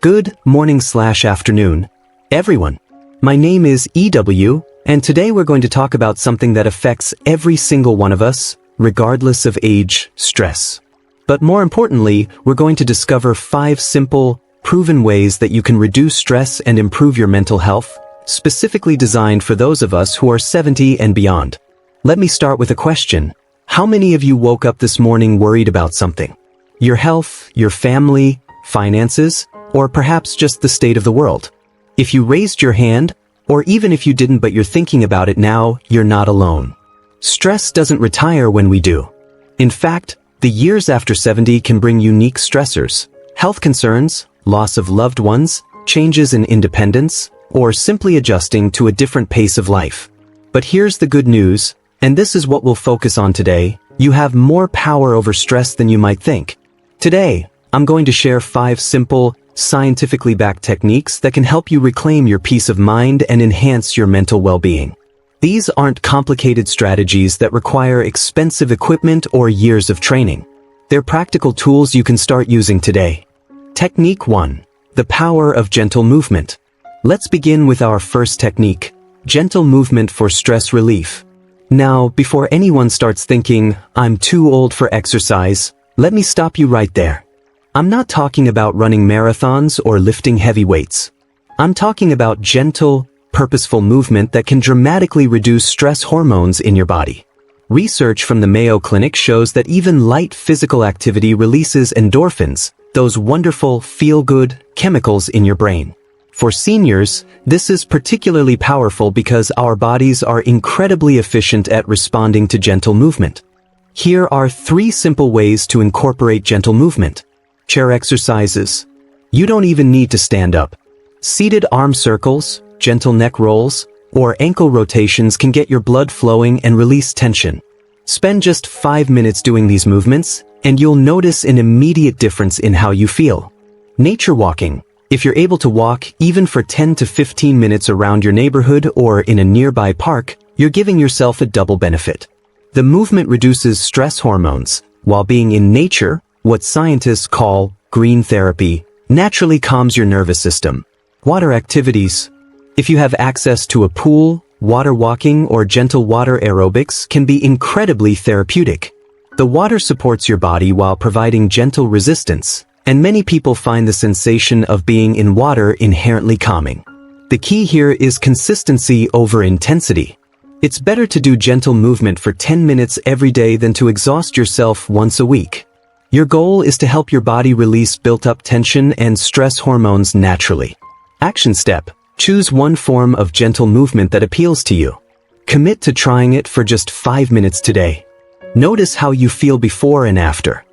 Good morning/afternoon, everyone. My name is EW, and today we're going to talk about something that affects every single one of us, regardless of age, stress. But more importantly, we're going to discover 5 simple, proven ways that you can reduce stress and improve your mental health, specifically designed for those of us who are 70 and beyond. Let me start with a question. How many of you woke up this morning worried about something? Your health, your family, finances, or perhaps just the state of the world? If you raised your hand, or even if you didn't but you're thinking about it now, you're not alone. Stress doesn't retire when we do. In fact, the years after 70 can bring unique stressors, health concerns, loss of loved ones, changes in independence, or simply adjusting to a different pace of life. But here's the good news, and this is what we'll focus on today. You have more power over stress than you might think. Today, I'm going to share 5 simple, scientifically backed techniques that can help you reclaim your peace of mind and enhance your mental well-being. These aren't complicated strategies that require expensive equipment or years of training. They're practical tools you can start using today. Technique 1. The power of gentle movement. Let's begin with our first technique, gentle movement for stress relief. Now, before anyone starts thinking, I'm too old for exercise, let me stop you right there. I'm not talking about running marathons or lifting heavy weights. I'm talking about gentle, purposeful movement that can dramatically reduce stress hormones in your body. Research from the Mayo Clinic shows that even light physical activity releases endorphins, those wonderful feel-good chemicals in your brain. For seniors, this is particularly powerful because our bodies are incredibly efficient at responding to gentle movement. Here are 3 simple ways to incorporate gentle movement. Chair exercises. You don't even need to stand up. Seated arm circles, gentle neck rolls, or ankle rotations can get your blood flowing and release tension. Spend just 5 minutes doing these movements, and you'll notice an immediate difference in how you feel. Nature walking. If you're able to walk even for 10 to 15 minutes around your neighborhood or in a nearby park, you're giving yourself a double benefit. The movement reduces stress hormones, while being in nature, what scientists call green therapy, naturally calms your nervous system. Water activities. If you have access to a pool, water walking or gentle water aerobics can be incredibly therapeutic. The water supports your body while providing gentle resistance, and many people find the sensation of being in water inherently calming. The key here is consistency over intensity. It's better to do gentle movement for 10 minutes every day than to exhaust yourself once a week. Your goal is to help your body release built-up tension and stress hormones naturally. Action step. Choose one form of gentle movement that appeals to you. Commit to trying it for just 5 minutes today. Notice how you feel before and after.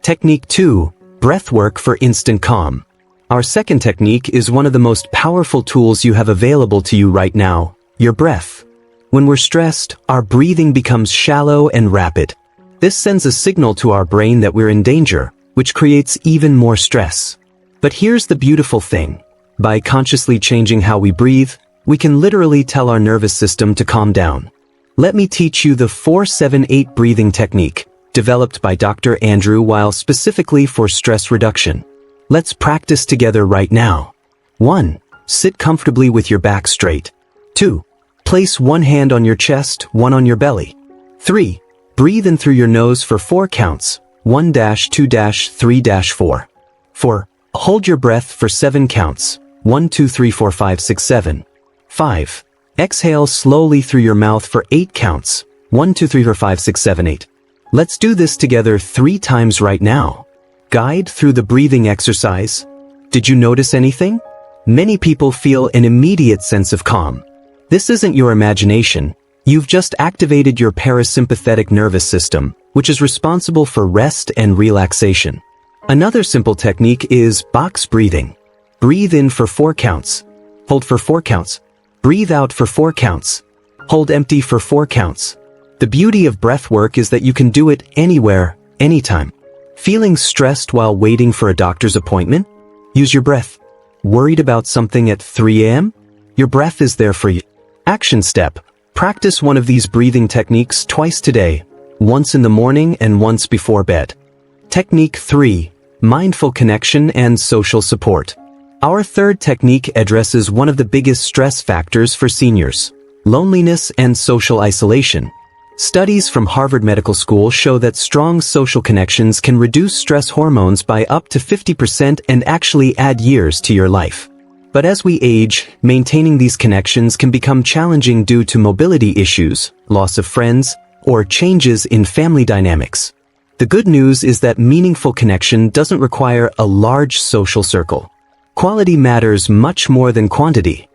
Technique 2. Breathwork for instant calm. Our second technique is one of the most powerful tools you have available to you right now, your breath. When we're stressed, our breathing becomes shallow and rapid. This sends a signal to our brain that we're in danger, which creates even more stress. But here's the beautiful thing. By consciously changing how we breathe, we can literally tell our nervous system to calm down. Let me teach you the 4-7-8 breathing technique, developed by Dr. Andrew Weil specifically for stress reduction. Let's practice together right now. 1. Sit comfortably with your back straight. 2. Place one hand on your chest, one on your belly. 3. Breathe in through your nose for 4 counts, 1-2-3-4. 4. Hold your breath for 7 counts, 1, 2, 3, 4, 5, 6, 7. 5. Exhale slowly through your mouth for 8 counts, 1, 2, 3, 4, 5, 6, 7, 8. Let's do this together 3 times right now. Guide through the breathing exercise. Did you notice anything? Many people feel an immediate sense of calm. This isn't your imagination. You've just activated your parasympathetic nervous system, which is responsible for rest and relaxation. Another simple technique is box breathing. Breathe in for 4 counts. Hold for 4 counts. Breathe out for 4 counts. Hold empty for 4 counts. The beauty of breath work is that you can do it anywhere, anytime. Feeling stressed while waiting for a doctor's appointment? Use your breath. Worried about something at 3 a.m.? Your breath is there for you. Action step. Practice one of these breathing techniques twice today, once in the morning and once before bed. Technique 3. Mindful connection and social support. Our third technique addresses one of the biggest stress factors for seniors: loneliness and social isolation. Studies from Harvard Medical School show that strong social connections can reduce stress hormones by up to 50% and actually add years to your life. But as we age, maintaining these connections can become challenging due to mobility issues, loss of friends, or changes in family dynamics. The good news is that meaningful connection doesn't require a large social circle. Quality matters much more than quantity.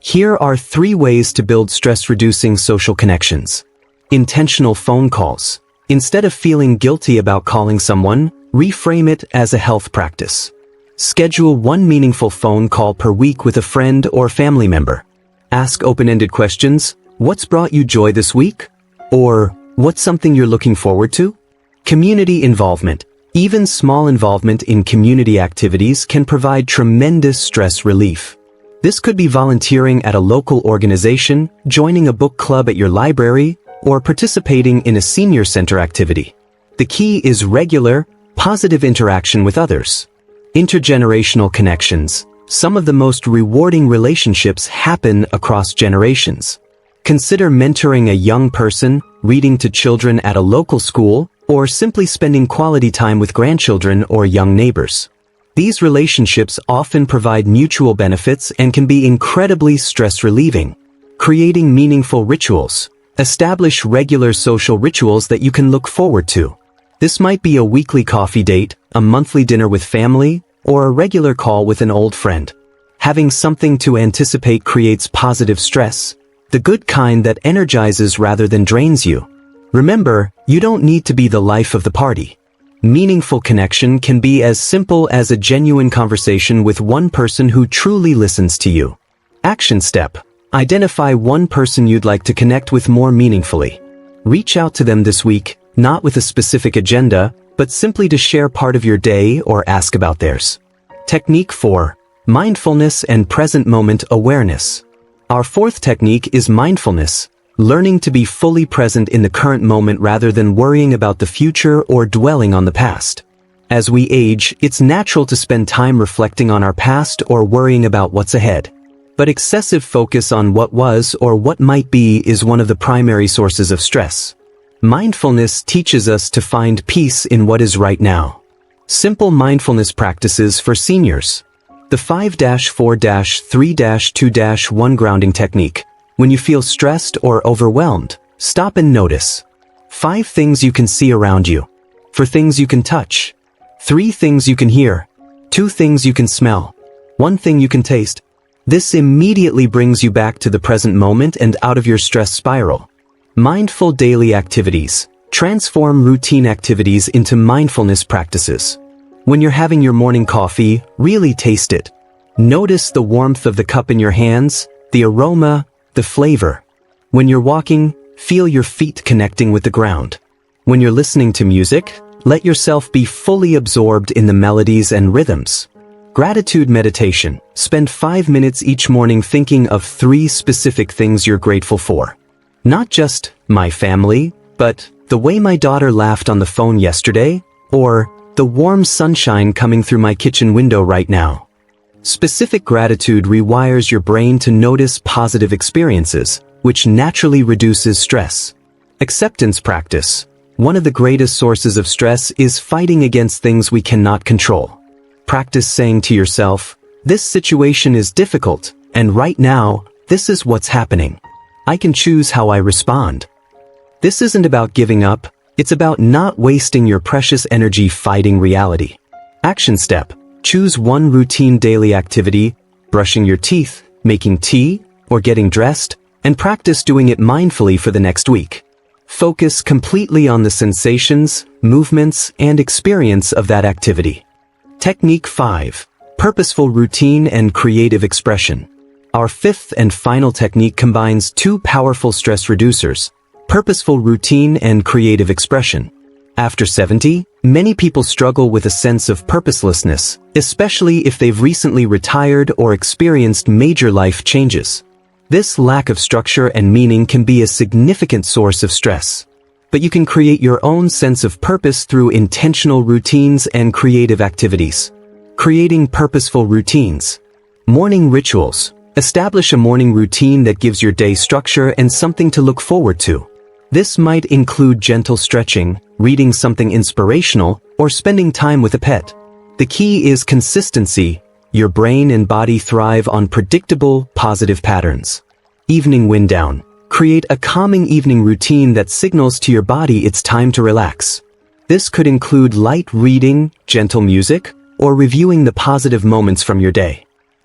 Here are 3 ways to build stress-reducing social connections. Intentional phone calls. Instead of feeling guilty about calling someone, reframe it as a health practice. Schedule 1 meaningful phone call per week with a friend or family member. Ask open-ended questions: what's brought you joy this week? Or, what's something you're looking forward to? Community involvement. Even small involvement in community activities can provide tremendous stress relief. This could be volunteering at a local organization, joining a book club at your library, or participating in a senior center activity. The key is regular, positive interaction with others. Intergenerational connections. Some of the most rewarding relationships happen across generations. Consider mentoring a young person, reading to children at a local school, or simply spending quality time with grandchildren or young neighbors. These relationships often provide mutual benefits and can be incredibly stress-relieving. Creating meaningful rituals. Establish regular social rituals that you can look forward to. This might be a weekly coffee date, a monthly dinner with family, or a regular call with an old friend. Having something to anticipate creates positive stress, the good kind that energizes rather than drains you. Remember, you don't need to be the life of the party. Meaningful connection can be as simple as a genuine conversation with one person who truly listens to you. Action step. Identify one person you'd like to connect with more meaningfully. Reach out to them this week, not with a specific agenda, but simply to share part of your day or ask about theirs. Technique 4. Mindfulness and present moment awareness. Our fourth technique is mindfulness, learning to be fully present in the current moment rather than worrying about the future or dwelling on the past. As we age, it's natural to spend time reflecting on our past or worrying about what's ahead. But excessive focus on what was or what might be is one of the primary sources of stress. Mindfulness teaches us to find peace in what is right now. Simple mindfulness practices for seniors. The 5-4-3-2-1 grounding technique. When you feel stressed or overwhelmed, stop and notice. 5 things you can see around you. 4 things you can touch. 3 things you can hear. 2 things you can smell. 1 thing you can taste. This immediately brings you back to the present moment and out of your stress spiral. Mindful daily activities. Transform routine activities into mindfulness practices. When you're having your morning coffee, really taste it. Notice the warmth of the cup in your hands, the aroma, the flavor. When you're walking, feel your feet connecting with the ground. When you're listening to music, let yourself be fully absorbed in the melodies and rhythms. Gratitude meditation. Spend 5 minutes each morning thinking of 3 specific things you're grateful for. Not just, my family, but the way my daughter laughed on the phone yesterday, or the warm sunshine coming through my kitchen window right now. Specific gratitude rewires your brain to notice positive experiences, which naturally reduces stress. Acceptance practice. One of the greatest sources of stress is fighting against things we cannot control. Practice saying to yourself, this situation is difficult, and right now, this is what's happening. I can choose how I respond. This isn't about giving up, it's about not wasting your precious energy fighting reality. Action step. Choose one routine daily activity, brushing your teeth, making tea, or getting dressed, and practice doing it mindfully for the next week. Focus completely on the sensations, movements, and experience of that activity. Technique 5. Purposeful routine and creative expression. Our fifth and final technique combines 2 powerful stress reducers, purposeful routine and creative expression. After 70, many people struggle with a sense of purposelessness, especially if they've recently retired or experienced major life changes. This lack of structure and meaning can be a significant source of stress. But you can create your own sense of purpose through intentional routines and creative activities. Creating purposeful routines. Morning rituals. Establish a morning routine that gives your day structure and something to look forward to. This might include gentle stretching, reading something inspirational, or spending time with a pet. The key is consistency. Your brain and body thrive on predictable, positive patterns. Evening wind down. Create a calming evening routine that signals to your body it's time to relax. This could include light reading, gentle music, or reviewing the positive moments from your day.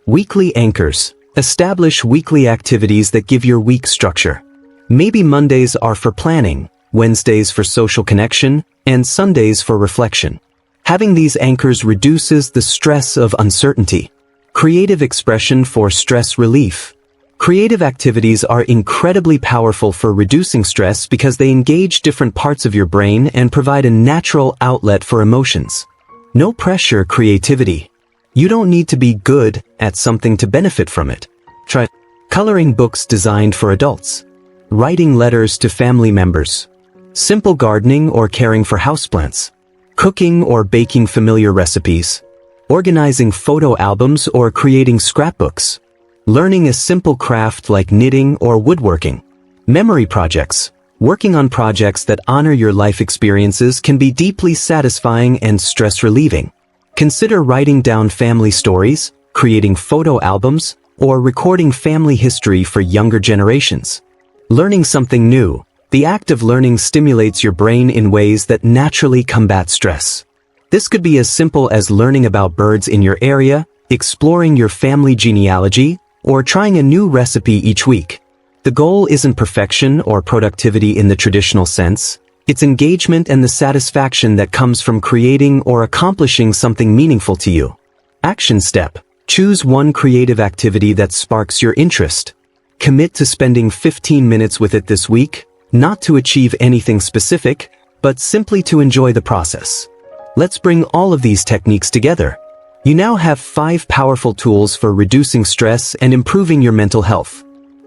Weekly anchors. Establish weekly activities that give your week structure. Maybe Mondays are for planning, Wednesdays for social connection, and Sundays for reflection. Having these anchors reduces the stress of uncertainty. Creative expression for stress relief. Creative activities are incredibly powerful for reducing stress because they engage different parts of your brain and provide a natural outlet for emotions. No pressure creativity. You don't need to be good at something to benefit from it. Try coloring books designed for adults. Writing letters to family members. Simple gardening or caring for houseplants. Cooking or baking familiar recipes. Organizing photo albums or creating scrapbooks. Learning a simple craft like knitting or woodworking. Memory projects. Working on projects that honor your life experiences can be deeply satisfying and stress-relieving. Consider writing down family stories, creating photo albums, or recording family history for younger generations. Learning something new. The act of learning stimulates your brain in ways that naturally combat stress. This could be as simple as learning about birds in your area, exploring your family genealogy, or trying a new recipe each week. The goal isn't perfection or productivity in the traditional sense. It's engagement and the satisfaction that comes from creating or accomplishing something meaningful to you. Action step. Choose one creative activity that sparks your interest. Commit to spending 15 minutes with it this week, not to achieve anything specific, but simply to enjoy the process. Let's bring all of these techniques together. You now have 5 powerful tools for reducing stress and improving your mental health.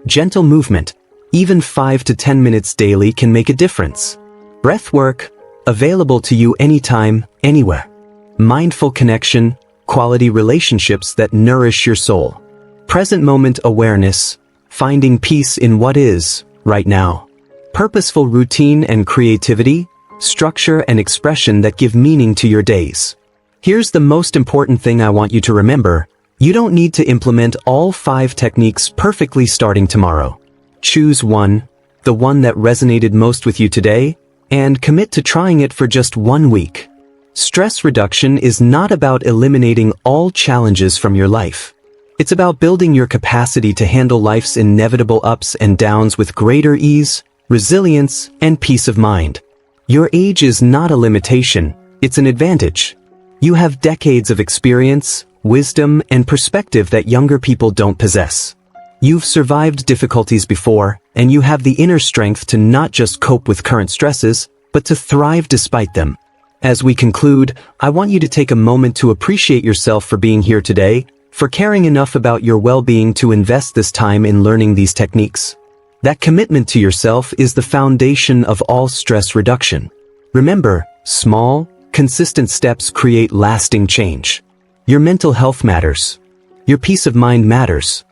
Gentle movement. Even 5 to 10 minutes daily can make a difference. Breathwork. Available to you anytime, anywhere. Mindful connection. Quality relationships that nourish your soul. Present moment awareness. Finding peace in what is, right now. Purposeful routine and creativity. Structure and expression that give meaning to your days. Here's the most important thing I want you to remember. You don't need to implement all 5 techniques perfectly starting tomorrow. Choose one, the one that resonated most with you today, and commit to trying it for just 1 week. Stress reduction is not about eliminating all challenges from your life. It's about building your capacity to handle life's inevitable ups and downs with greater ease, resilience, and peace of mind. Your age is not a limitation, it's an advantage. You have decades of experience, wisdom, and perspective that younger people don't possess. You've survived difficulties before, and you have the inner strength to not just cope with current stresses, but to thrive despite them. As we conclude, I want you to take a moment to appreciate yourself for being here today, for caring enough about your well-being to invest this time in learning these techniques. That commitment to yourself is the foundation of all stress reduction. Remember, small, consistent steps create lasting change. Your mental health matters. Your peace of mind matters.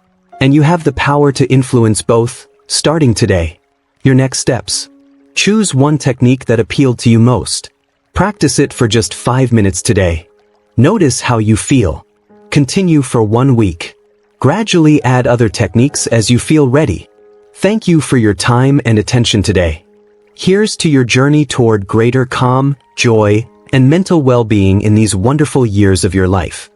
And you have the power to influence both, starting today. Your next steps. Choose one technique that appealed to you most. Practice it for just 5 minutes today. Notice how you feel. Continue for 1 week. Gradually add other techniques as you feel ready. Thank you for your time and attention today. Here's to your journey toward greater calm, joy, and mental well-being in these wonderful years of your life.